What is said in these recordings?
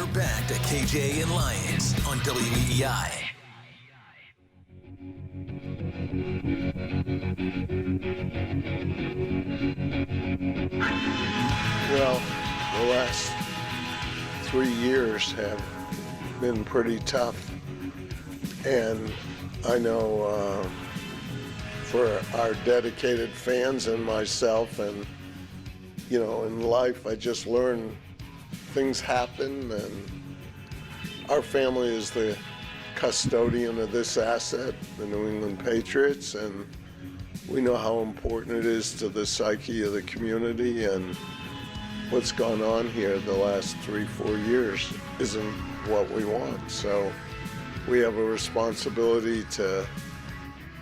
You're back to KJ and Lyons on WEEI. Well, the last 3 years have been pretty tough. And I know for our dedicated fans and myself and, you know, in life, I just learned things happen, and our family is the custodian of this asset, the New England Patriots, and we know how important it is to the psyche of the community, and what's gone on here the last 3-4 years isn't what we want. So we have a responsibility to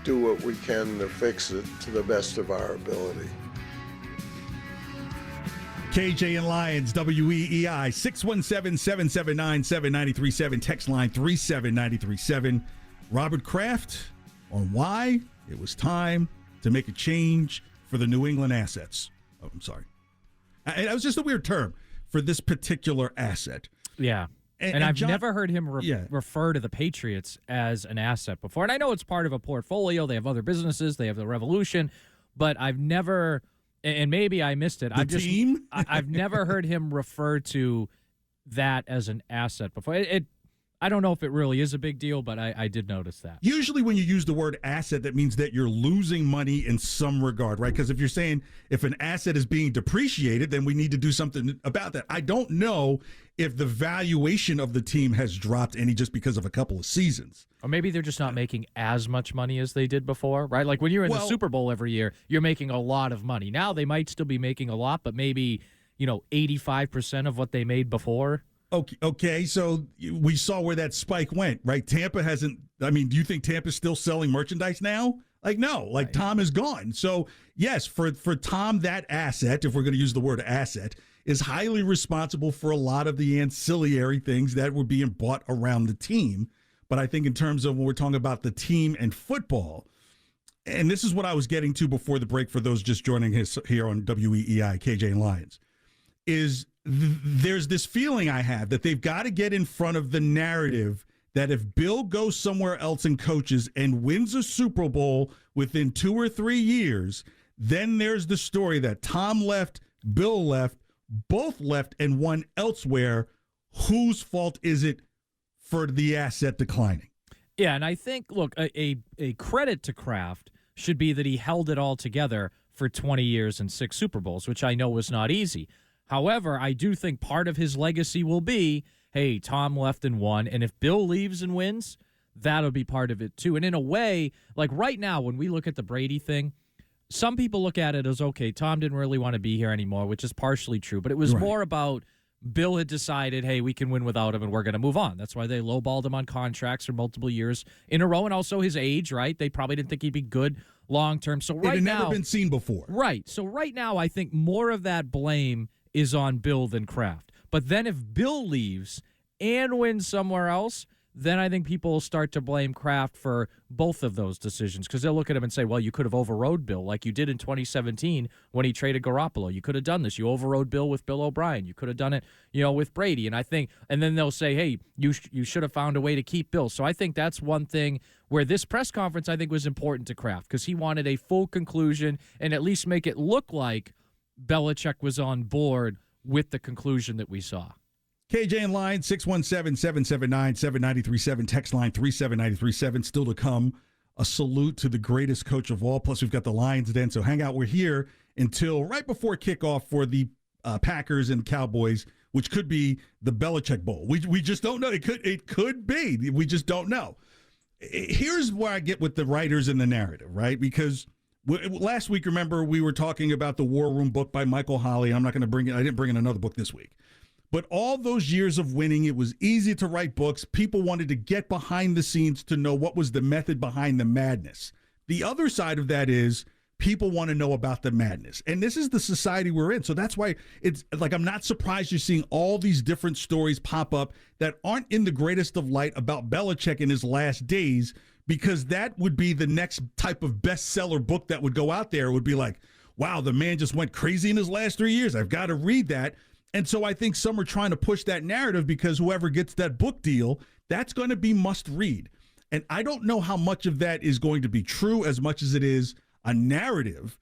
do what we can to fix it to the best of our ability. KJ and Lyons, WEEI, 617-779-7937, text line 37937. Robert Kraft on why it was time to make a change for the New England assets. Oh, I'm sorry. That was just a weird term for this particular asset. Yeah. And I've never heard him refer to the Patriots as an asset before. And I know it's part of a portfolio. They have other businesses. They have the Revolution. But I've never, and maybe I missed it. Team? I've never heard him refer to that as an asset before. I don't know if it really is a big deal, but I did notice that. Usually when you use the word asset, that means that you're losing money in some regard, right? Because if you're saying if an asset is being depreciated, then we need to do something about that. I don't know if the valuation of the team has dropped any just because of a couple of seasons. Or maybe they're just not making as much money as they did before, right? Like when you're in the Super Bowl every year, you're making a lot of money. Now they might still be making a lot, but maybe, 85% of what they made before. Okay, so we saw where that spike went, right? Tampa hasn't, do you think Tampa's still selling merchandise now? No, right. Tom is gone. So, yes, for Tom, that asset, if we're going to use the word asset, is highly responsible for a lot of the ancillary things that were being bought around the team. But I think in terms of when we're talking about the team and football, and this is what I was getting to before the break for those just joining us here on WEEI, KJ and Lyons, is there's this feeling I have that they've got to get in front of the narrative that if Bill goes somewhere else and coaches and wins a Super Bowl within 2 or 3 years, then there's the story that Tom left, Bill left, both left and won elsewhere. Whose fault is it for the asset declining? Yeah, and I think, look, a credit to Kraft should be that he held it all together for 20 years and 6 Super Bowls, which I know was not easy. However, I do think part of his legacy will be, hey, Tom left and won, and if Bill leaves and wins, that'll be part of it too. And in a way, like right now, when we look at the Brady thing, some people look at it as, okay, Tom didn't really want to be here anymore, which is partially true, but it was more about Bill had decided, hey, we can win without him and we're going to move on. That's why they lowballed him on contracts for multiple years in a row, and also his age, right? They probably didn't think he'd be good long term. So right now, it had never been seen before. Right. So right now, I think more of that blame is on Bill than Kraft. But then if Bill leaves and wins somewhere else, then I think people will start to blame Kraft for both of those decisions, because they'll look at him and say, well, you could have overrode Bill like you did in 2017 when he traded Garoppolo. You could have done this. You overrode Bill with Bill O'Brien. You could have done it, with Brady. And I think, and then they'll say, hey, you should have found a way to keep Bill. So I think that's one thing where this press conference, I think, was important to Kraft, because he wanted a full conclusion and at least make it look like Belichick was on board with the conclusion that we saw. KJ and Lyons, 617-779-7937, text line 37937. Still to come, a salute to the greatest coach of all. Plus, we've got the Lions Den, so hang out. We're here until right before kickoff for the Packers and Cowboys, which could be the Belichick Bowl. We just don't know. It could be. We just don't know. Here's where I get with the writers and the narrative, right? Because last week, remember, we were talking about the War Room book by Michael Holley. I'm not going to bring it. I didn't bring in another book this week. But all those years of winning, it was easy to write books. People wanted to get behind the scenes to know what was the method behind the madness. The other side of that is people want to know about the madness. And this is the society we're in. So that's why it's like, I'm not surprised you're seeing all these different stories pop up that aren't in the greatest of light about Belichick in his last days, because that would be the next type of bestseller book that would go out there. It would be like, wow, the man just went crazy in his last 3 years. I've got to read that. And so I think some are trying to push that narrative because whoever gets that book deal, that's going to be must read. And I don't know how much of that is going to be true as much as it is a narrative.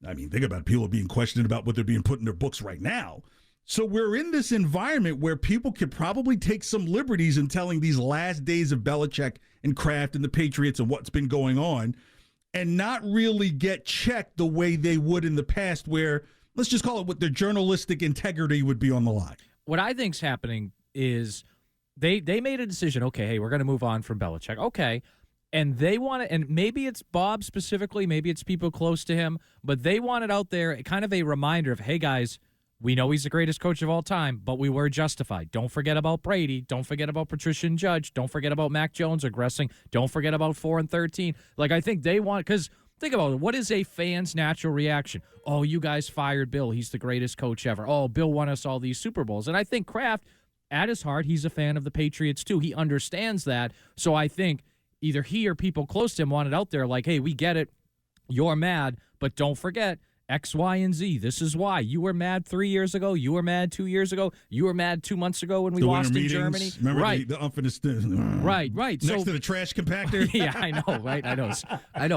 I mean, think about it. People are being questioned about what they're being put in their books right now. So we're in this environment where people could probably take some liberties in telling these last days of Belichick and Kraft and the Patriots and what's been going on and not really get checked the way they would in the past where, let's just call it what their journalistic integrity would be on the line. What I think's happening is they made a decision, okay, hey, we're going to move on from Belichick. Okay. And they want to, and maybe it's Bob specifically, maybe it's people close to him, but they want it out there, kind of a reminder of, hey, guys, we know he's the greatest coach of all time, but we were justified. Don't forget about Brady. Don't forget about Patricia and Judge. Don't forget about Mac Jones regressing. Don't forget about 4-13. Like, I think they want, because think about it. What is a fan's natural reaction? Oh, you guys fired Bill. He's the greatest coach ever. Oh, Bill won us all these Super Bowls. And I think Kraft, at his heart, he's a fan of the Patriots too. He understands that. So I think either he or people close to him want it out there like, hey, we get it. You're mad, but don't forget X, Y, and Z. This is why. You were mad 3 years ago. You were mad 2 years ago. You were mad 2 months ago when we lost in Germany. Remember right. the unfinished. Right. Next to the trash compactor. Yeah, I know, right? I know.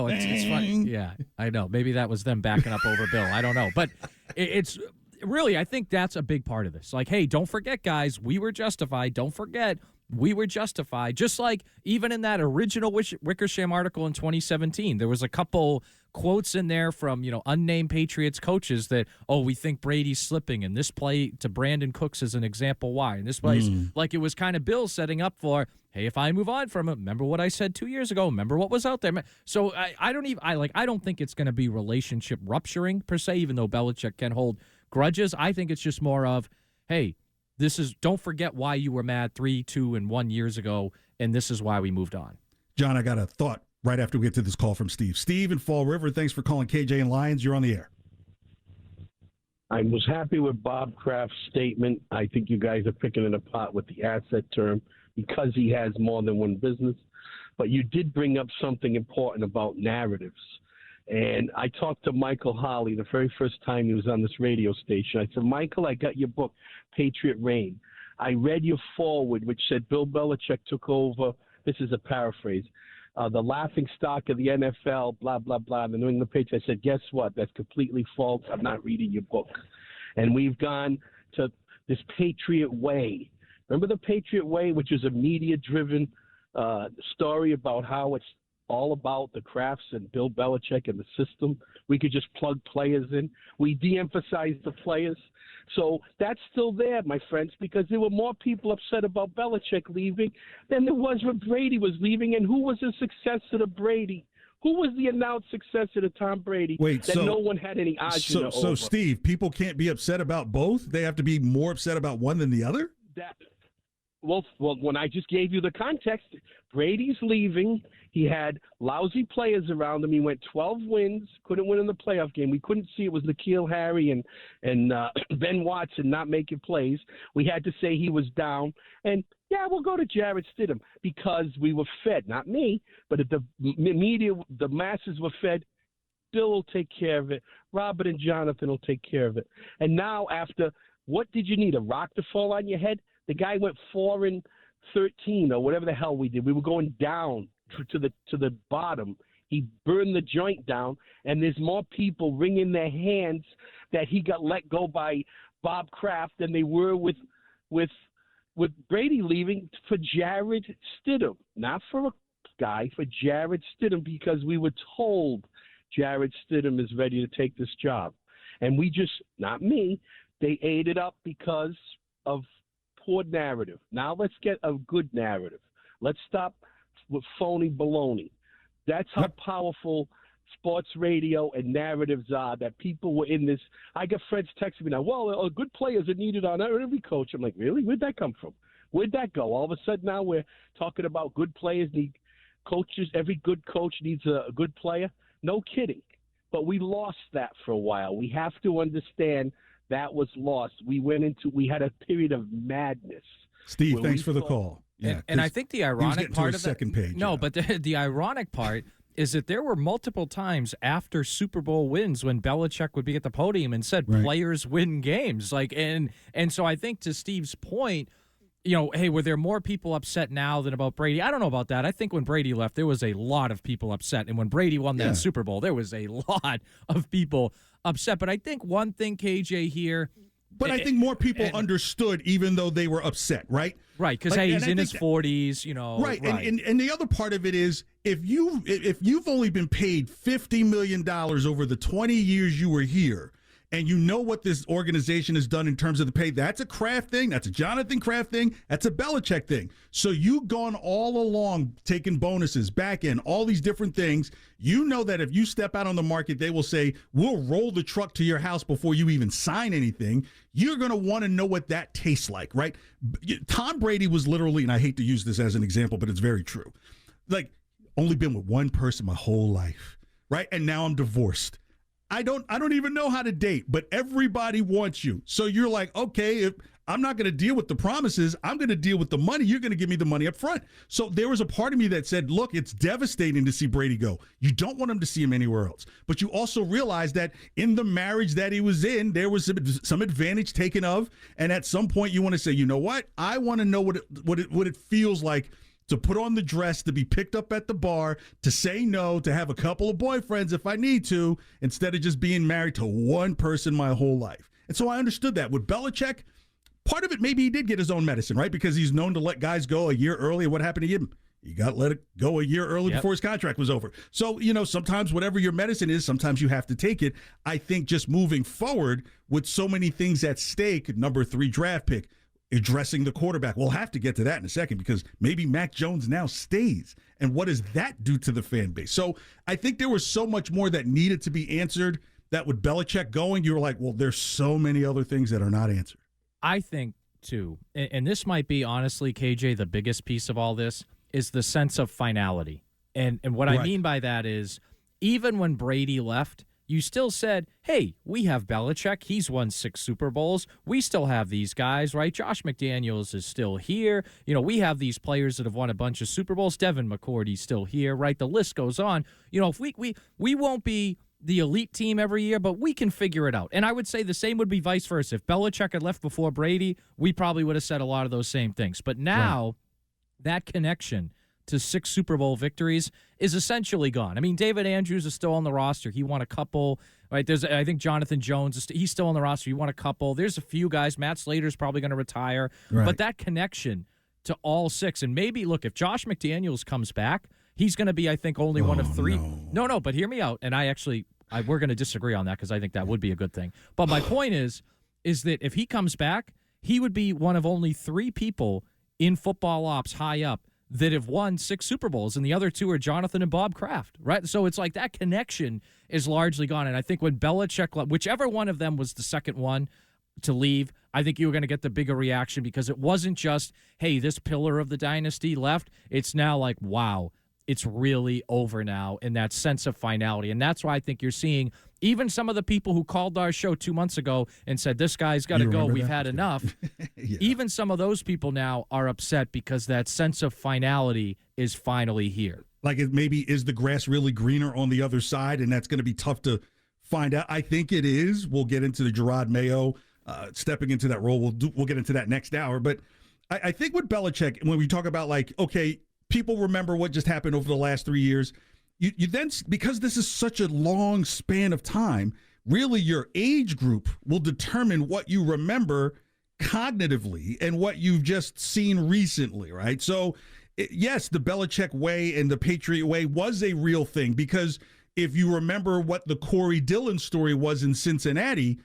It's funny. Yeah, I know. Maybe that was them backing up over Bill. I don't know. But it's really, I think that's a big part of this. Like, hey, don't forget, guys, we were justified. Don't forget, we were justified. Just like even in that original Wickersham article in 2017, there was a couple quotes in there from, unnamed Patriots coaches that, oh, we think Brady's slipping, and this play to Brandon Cooks is an example why. And this place, like it was kind of Bill setting up for, hey, if I move on from him, remember what I said 2 years ago, remember what was out there. So I don't think it's going to be relationship rupturing per se, even though Belichick can hold grudges. I think it's just more of, hey, don't forget why you were mad 3, 2, and 1 years ago, and this is why we moved on. John, I got a thought right after we get to this call from Steve. Steve in Fall River, thanks for calling KJ and Lyons. You're on the air. I was happy with Bob Kraft's statement. I think you guys are picking it apart with the asset term because he has more than one business. But you did bring up something important about narratives. And I talked to Michael Holley the very first time he was on this radio station. I said, Michael, I got your book, Patriot Reign. I read your foreword, which said Bill Belichick took over. This is a paraphrase. The laughing stock of the NFL, blah, blah, blah, the New England Patriots. I said, guess what? That's completely false. I'm not reading your book. And we've gone to this Patriot Way. Remember the Patriot Way, which is a media-driven story about how it's all about the Krafts and Bill Belichick and the system. We could just plug players in. We de-emphasize the players. So that's still there, my friends, because there were more people upset about Belichick leaving than there was when Brady was leaving. And who was the successor to Brady? Who was the announced successor to Tom Brady no one had any agita over? So, Steve, people can't be upset about both? They have to be more upset about one than the other? Well, when I just gave you the context, Brady's leaving. He had lousy players around him. He went 12 wins, couldn't win in the playoff game. We couldn't see it was N'Keal Harry and Ben Watson not making plays. We had to say he was down. And, yeah, we'll go to Jarrett Stidham because we were fed, not me, but the media, the masses were fed. Bill will take care of it. Robert and Jonathan will take care of it. And now after, what did you need, a rock to fall on your head? The guy went 4-13 or whatever the hell we did. We were going down to the bottom. He burned the joint down, and there's more people wringing their hands that he got let go by Bob Kraft than they were with Brady leaving for Jarrett Stidham. Not for a guy, for Jarrett Stidham, because we were told Jarrett Stidham is ready to take this job. And we just, not me, they ate it up because of poor narrative. Now let's get a good narrative. Let's stop with phony baloney. That's how powerful sports radio and narratives are, that people were in this. I got friends texting me now, well, good players are needed on every coach. I'm like, really? Where'd that come from? Where'd that go? All of a sudden now we're talking about good players need coaches. Every good coach needs a good player. No kidding. But we lost that for a while. We have to understand that was lost. We had a period of madness. Steve, thanks for the call. Yeah, and I think the ironic part of second page. No, but the ironic part is that there were multiple times after Super Bowl wins when Belichick would be at the podium and said Right. players win games. And so I think to Steve's point, hey, were there more people upset now than about Brady? I don't know about that. I think when Brady left, there was a lot of people upset. And when Brady won that Super Bowl, there was a lot of people upset. But I think one thing, KJ, here. But I think more people understood, even though they were upset, right? Right, because he's in his 40s, Right, and the other part of it is if you've only been paid $50 million over the 20 years you were here, and you know what this organization has done in terms of the pay, that's a Kraft thing, that's a Jonathan Kraft thing, that's a Belichick thing. So you've gone all along taking bonuses, back end, all these different things. You know that if you step out on the market, they will say, we'll roll the truck to your house before you even sign anything. You're going to want to know what that tastes like, right? Tom Brady was literally, and I hate to use this as an example, but it's very true, like only been with one person my whole life, right? And now I'm divorced. I don't even know how to date, but everybody wants you. So you're like, okay, if I'm not going to deal with the promises, I'm going to deal with the money. You're going to give me the money up front. So there was a part of me that said, look, it's devastating to see Brady go. You don't want him to see him anywhere else. But you also realize that in the marriage that he was in, there was some advantage taken of. And at some point you want to say, you know what? I want to know what it feels like to put on the dress, to be picked up at the bar, to say no, to have a couple of boyfriends if I need to, instead of just being married to one person my whole life. And so I understood that. With Belichick, part of it, maybe he did get his own medicine, right? Because he's known to let guys go a year early. What happened to him? He got let it go a year early before his contract was over. So, sometimes whatever your medicine is, sometimes you have to take it. I think just moving forward with so many things at stake, number 3 draft pick, addressing the quarterback. We'll have to get to that in a second because maybe Mac Jones now stays. And what does that do to the fan base? So I think there was so much more that needed to be answered that with Belichick going, you were like, well, there's so many other things that are not answered. I think, too, and this might be, honestly, KJ, the biggest piece of all this, is the sense of finality. And what I mean by that is, even when Brady left, you still said, hey, we have Belichick. He's won 6 Super Bowls. We still have these guys, right? Josh McDaniels is still here. We have these players that have won a bunch of Super Bowls. Devin McCourty's still here, right? The list goes on. If we won't be the elite team every year, but we can figure it out. And I would say the same would be vice versa. If Belichick had left before Brady, we probably would have said a lot of those same things. But now that connection to 6 Super Bowl victories is essentially gone. I mean, David Andrews is still on the roster. He won a couple, right? I think Jonathan Jones, he's still on the roster. He won a couple. There's a few guys. Matt Slater's probably going to retire. Right. But that connection to all 6, and maybe, look, if Josh McDaniels comes back, he's going to be, I think, only one of 3. No, but hear me out. And we're going to disagree on that because I think that would be a good thing. But my point is that if he comes back, he would be one of only 3 people in football ops high up that have won 6 Super Bowls, and the other 2 are Jonathan and Bob Kraft, right? So it's like that connection is largely gone. And I think when Belichick, whichever one of them was the second one to leave, I think you were going to get the bigger reaction because it wasn't just, hey, this pillar of the dynasty left. It's now like, wow, it's really over now, and that sense of finality. And that's why I think you're seeing even some of the people who called our show 2 months ago and said, this guy's got to go, we've had enough. Even some of those people now are upset because that sense of finality is finally here. Like, is the grass really greener on the other side? And that's going to be tough to find out. I think it is. We'll get into the Gerard Mayo stepping into that role. We'll get into that next hour. But I think with Belichick, when we talk about, like, okay, people remember what just happened over the last 3 years. You then, because this is such a long span of time, really your age group will determine what you remember cognitively and what you've just seen recently, right? So, yes, the Belichick way and the Patriot way was a real thing because if you remember what the Corey Dillon story was in Cincinnati,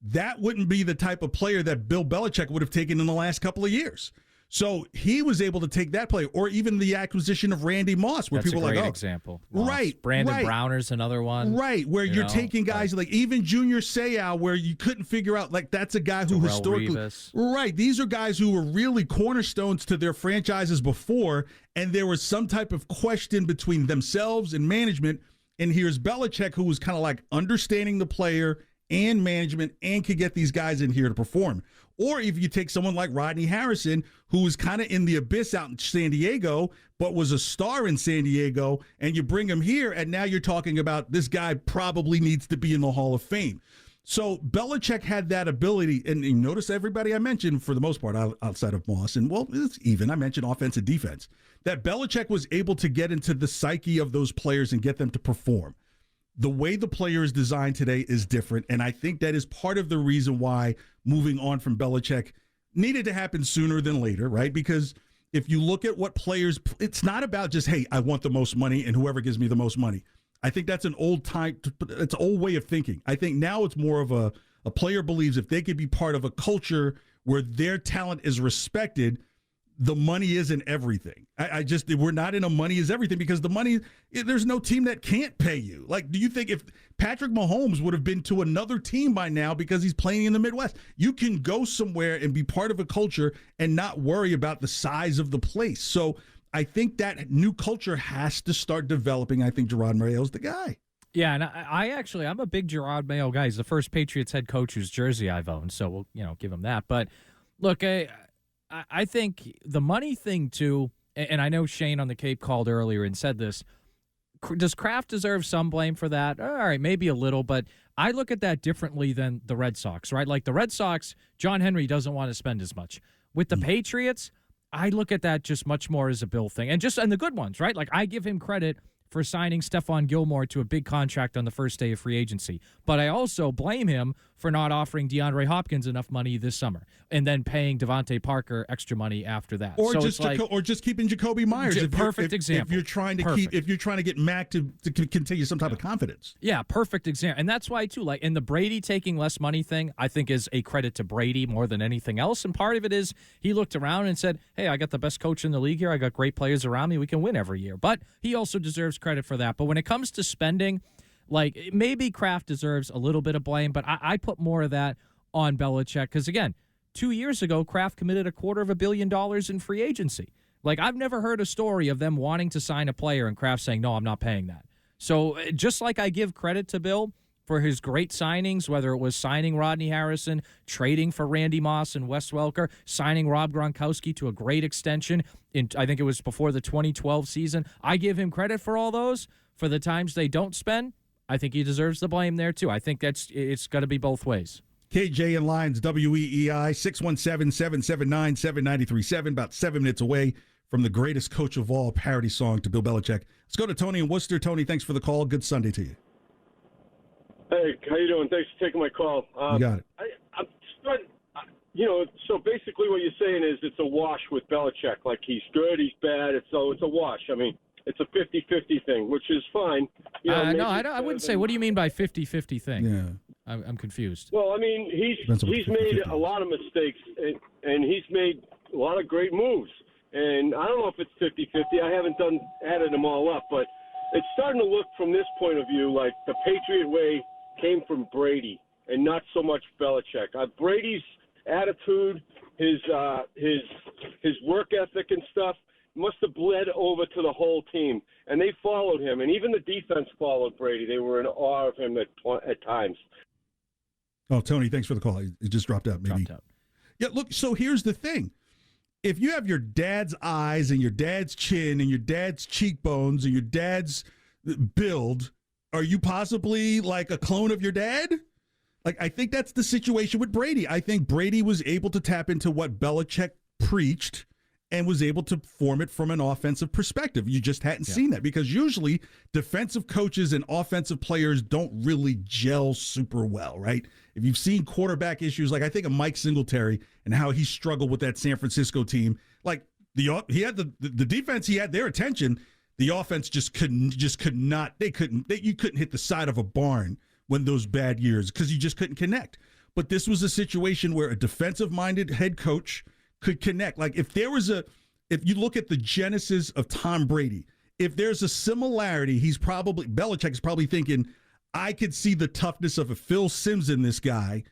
that wouldn't be the type of player that Bill Belichick would have taken in the last couple of years. So he was able to take that play, or even the acquisition of Randy Moss, where people are like, "Oh, example." Moss. Right? Brandon Browner's another one, right? Where you're taking guys like even Junior Seau, where you couldn't figure out, like, that's a guy who historically, right? These are guys who were really cornerstones to their franchises before, and there was some type of question between themselves and management. And here's Belichick, who was kind of like understanding the player and management and could get these guys in here to perform. Or if you take someone like Rodney Harrison, who was kind of in the abyss out in San Diego, but was a star in San Diego, and you bring him here, and now you're talking about this guy probably needs to be in the Hall of Fame. So Belichick had that ability, and you notice everybody I mentioned, for the most part, outside of Moss, and well, it's even. I mentioned offense and defense, that Belichick was able to get into the psyche of those players and get them to perform. The way the player is designed today is different, and I think that is part of the reason why moving on from Belichick needed to happen sooner than later, right? Because if you look at what players, it's not about just, hey, I want the most money and whoever gives me the most money. I think that's an old way of thinking. I think now it's more of a player believes if they could be part of a culture where their talent is respected, the money isn't everything. We're not in a money is everything, because the money, there's no team that can't pay you. Like, do you think if Patrick Mahomes would have been to another team by now because he's playing in the Midwest, you can go somewhere and be part of a culture and not worry about the size of the place. So I think that new culture has to start developing. I think Gerard Mayo's the guy. Yeah, and I'm a big Gerard Mayo guy. He's the first Patriots head coach whose jersey I've owned, so we'll give him that. But look, I think the money thing too, and I know Shane on the Cape called earlier and said this, does Kraft deserve some blame for that? All right, maybe a little, but I look at that differently than the Red Sox, right? Like the Red Sox, John Henry doesn't want to spend as much. With the Patriots, I look at that just much more as a Bill thing. And the good ones, right? Like I give him credit for signing Stephon Gilmore to a big contract on the first day of free agency. But I also blame him for not offering DeAndre Hopkins enough money this summer and then paying Devontae Parker extra money after that. Or so just keeping Jacoby Myers. Example. If you're trying to get Mac to continue some type of confidence. Yeah, perfect example. And that's why too, and the Brady taking less money thing, I think is a credit to Brady more than anything else. And part of it is he looked around and said, hey, I got the best coach in the league here. I got great players around me. We can win every year. But he also deserves credit for that. But when it comes to spending, maybe Kraft deserves a little bit of blame, but I put more of that on Belichick because, again, 2 years ago, Kraft committed $250 million in free agency. I've never heard a story of them wanting to sign a player and Kraft saying, no, I'm not paying that. So just like I give credit to Bill for his great signings, whether it was signing Rodney Harrison, trading for Randy Moss and Wes Welker, signing Rob Gronkowski to a great extension I think it was before the 2012 season. I give him credit for all those. For the times they don't spend, I think he deserves the blame there too. I think it's got to be both ways. KJ and Lyons, WEEI, 617-779-7937, about 7 minutes away from the greatest coach of all parody song to Bill Belichick. Let's go to Tony in Worcester. Tony, thanks for the call. Good Sunday to you. Hey, how you doing? Thanks for taking my call. You got it. I'm starting, so basically what you're saying is it's a wash with Belichick. Like he's good, he's bad. It's a wash. I mean, it's a 50-50 thing, which is fine. No, I wouldn't say. What do you mean by 50-50 thing? Yeah. I'm confused. Well, I mean, he's made a lot of mistakes, and he's made a lot of great moves. And I don't know if it's 50-50. I haven't added them all up, but it's starting to look from this point of view like the Patriot way came from Brady and not so much Belichick. Brady's attitude, his work ethic and stuff must have bled over to the whole team, and they followed him, and even the defense followed Brady. They were in awe of him at times. Oh, Tony, thanks for the call. It just dropped out, maybe. Yeah, look, so here's the thing. If you have your dad's eyes and your dad's chin and your dad's cheekbones and your dad's build, are you possibly like a clone of your dad? I think that's the situation with Brady. I think Brady was able to tap into what Belichick preached and was able to form it from an offensive perspective. You just hadn't seen that because usually defensive coaches and offensive players don't really gel super well, right? If you've seen quarterback issues, like I think of Mike Singletary and how he struggled with that San Francisco team, he had the defense, he had their attention. The offense you couldn't hit the side of a barn when those bad years because you just couldn't connect. But this was a situation where a defensive-minded head coach could connect. If you look at the genesis of Tom Brady, if there's a similarity, Belichick is probably thinking, I could see the toughness of a Phil Simms in this guy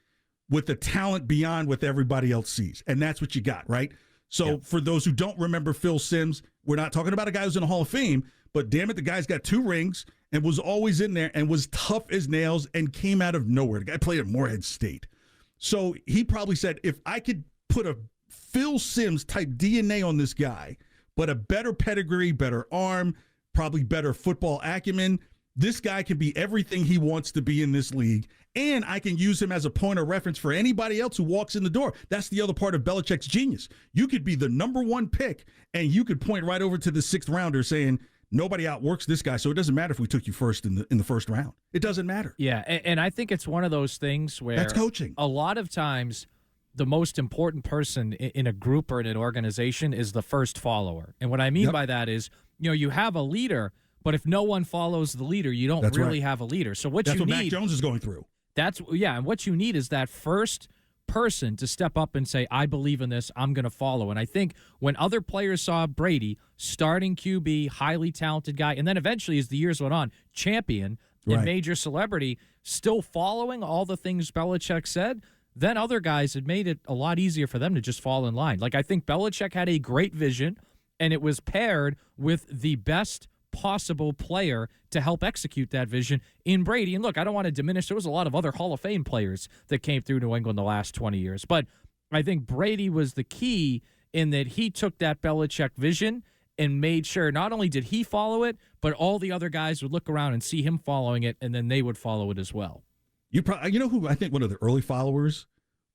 with the talent beyond what everybody else sees. And that's what you got, right? So for those who don't remember Phil Simms, we're not talking about a guy who's in the Hall of Fame, but damn it, the guy's got 2 rings and was always in there and was tough as nails and came out of nowhere. The guy played at Morehead State. So he probably said, if I could put a Phil Simms type DNA on this guy, but a better pedigree, better arm, probably better football acumen, this guy can be everything he wants to be in this league, and I can use him as a point of reference for anybody else who walks in the door. That's the other part of Belichick's genius. You could be the number one pick, and you could point right over to the sixth rounder saying, nobody outworks this guy, so it doesn't matter if we took you first in the first round. It doesn't matter. Yeah, and I think it's one of those things where that's coaching. A lot of times the most important person in a group or in an organization is the first follower. And what I mean by that is, you have a leader, but if no one follows the leader, you don't really have a leader. So that's what Mac Jones is going through. And what you need is that first person to step up and say, I believe in this, I'm going to follow. And I think when other players saw Brady, starting QB, highly talented guy, and then eventually as the years went on, champion and major celebrity, still following all the things Belichick said, then other guys, it made it a lot easier for them to just fall in line. Like, I think Belichick had a great vision, and it was paired with the best possible player to help execute that vision in Brady. And look, I don't want to diminish. There was a lot of other Hall of Fame players that came through New England the last 20 years. But I think Brady was the key in that he took that Belichick vision and made sure not only did he follow it, but all the other guys would look around and see him following it, and then they would follow it as well. You know who I think one of the early followers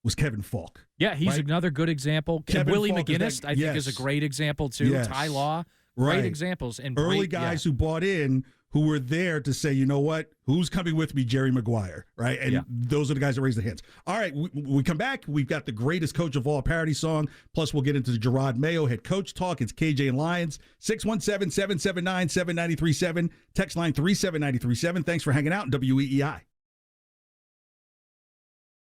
was? Kevin Falk. Yeah, he's another good example. Willie McGinnis, I think, is a great example too. Yes. Ty Law. Great examples. And early guys who bought in, who were there to say, you know what, who's coming with me? Jerry Maguire, right? And those are the guys that raised their hands. All right, we come back. We've got the greatest coach of all parody song. Plus, we'll get into the Gerard Mayo head coach talk. It's KJ and Lyons, 617-779-7937. Text line 37937. Thanks for hanging out in WEEI.